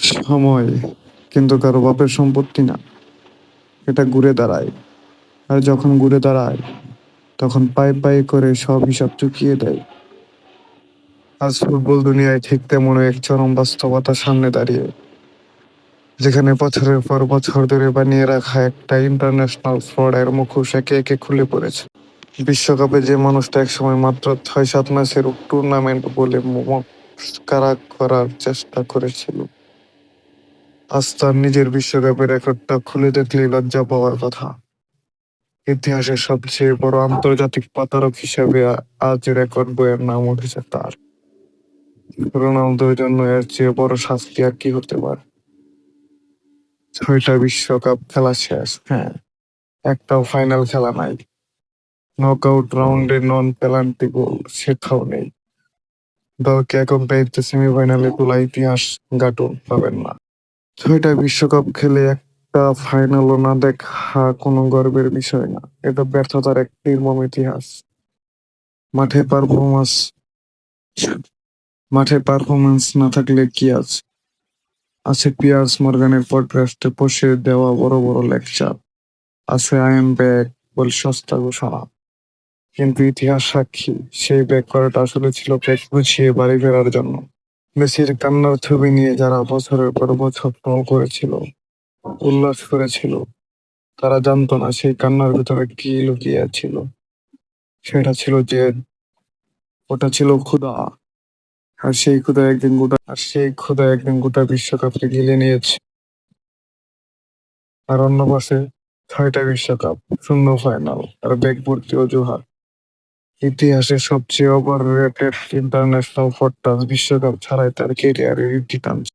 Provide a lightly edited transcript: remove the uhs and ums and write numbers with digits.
সময় কিন্তু কারো বাপের সম্পত্তি না, এটা ঘুরে দাঁড়ায়। আর যখন ঘুরে দাঁড়ায় তখন পায়ে পায়ে করে সব হিসাব চুকিয়ে দেয়। আজ ফুটবল দুনিয়ায় ঠিক তেমন এক চরম বাস্তবতার সামনে দাঁড়িয়ে, যেখানে বছরের পর বছর ধরে বানিয়ে রাখা একটা ইন্টারন্যাশনাল ফ্রডের মুখোশ একে একে খুলে পড়েছে। বিশ্বকাপে যে মানুষটা একসময় মাত্র ৬-৭ ম্যাচের টুর্নামেন্ট বলে মস্কারা করার চেষ্টা করেছিল, আজ তার নিজের বিশ্বকাপের রেকর্ডটা খুলে দেখলেই লজ্জা পাওয়ার কথা। ইতিহাসের সবচেয়ে বড় আন্তর্জাতিক প্রতারক হিসেবে আজ রেকর্ড বইয়ের নাম উঠেছে তার। রোনালদোর জন্য এর চেয়ে বড় শাস্তি আর কি হতে পারে? ৬টা বিশ্বকাপ খেলা শেষ, হ্যাঁ, একটাও ফাইনাল খেলা নাই। নকআউট রাউন্ডে নন পেনাল্টি গোল সেটাও নেই। দলকে একক দায়িত্বে সেমিফাইনালে তোলা ইতিহাস গাটুন পাবেন না। ৬টা বিশ্বকাপ খেলে একটা ফাইনালও না দেখা কোনো গর্বের বিষয় না, এটা ব্যর্থতার এক নির্মম ইতিহাস। মাঠে পারফরমেন্স মাঠে পারফরমেন্স না থাকলে কি আছে? আছে পিয়ার্স মর্গানের পডকাস্টে বসে দেওয়া বড় বড় লেকচার, আছে আই এম ব্যাক বলে সস্তা ঘোষণা। কিন্তু ইতিহাস সাক্ষী, সেই ব্যাক করাটা আসলে ছিল পেট গুছিয়ে বাড়ি ফেরার জন্য। মেসির কান্নার ছবি নিয়ে যারা বছরের পর বছর ট্রল করেছিল, উল্লাস করেছিল, তারা জানতো না সেই কান্নার ভিতরে কি লুকিয়ে ছিল। সেটা ছিল যে ওটা ছিল ক্ষুধা। আর সেই ক্ষুধা একদিন গোটা বিশ্বকাপকে গিলে নিয়েছে। আর অন্য পাশে ৬টা বিশ্বকাপ, শূন্য ফাইনাল আর ব্যাগ ভর্তি অজুহাত। ইতিহাসের সবচেয়ে ওভার রেটেড ইন্টারন্যাশনাল ফরটাস বিশ্বকাপ ছাড়াই তার কেরিয়ারের ইতি টানছে।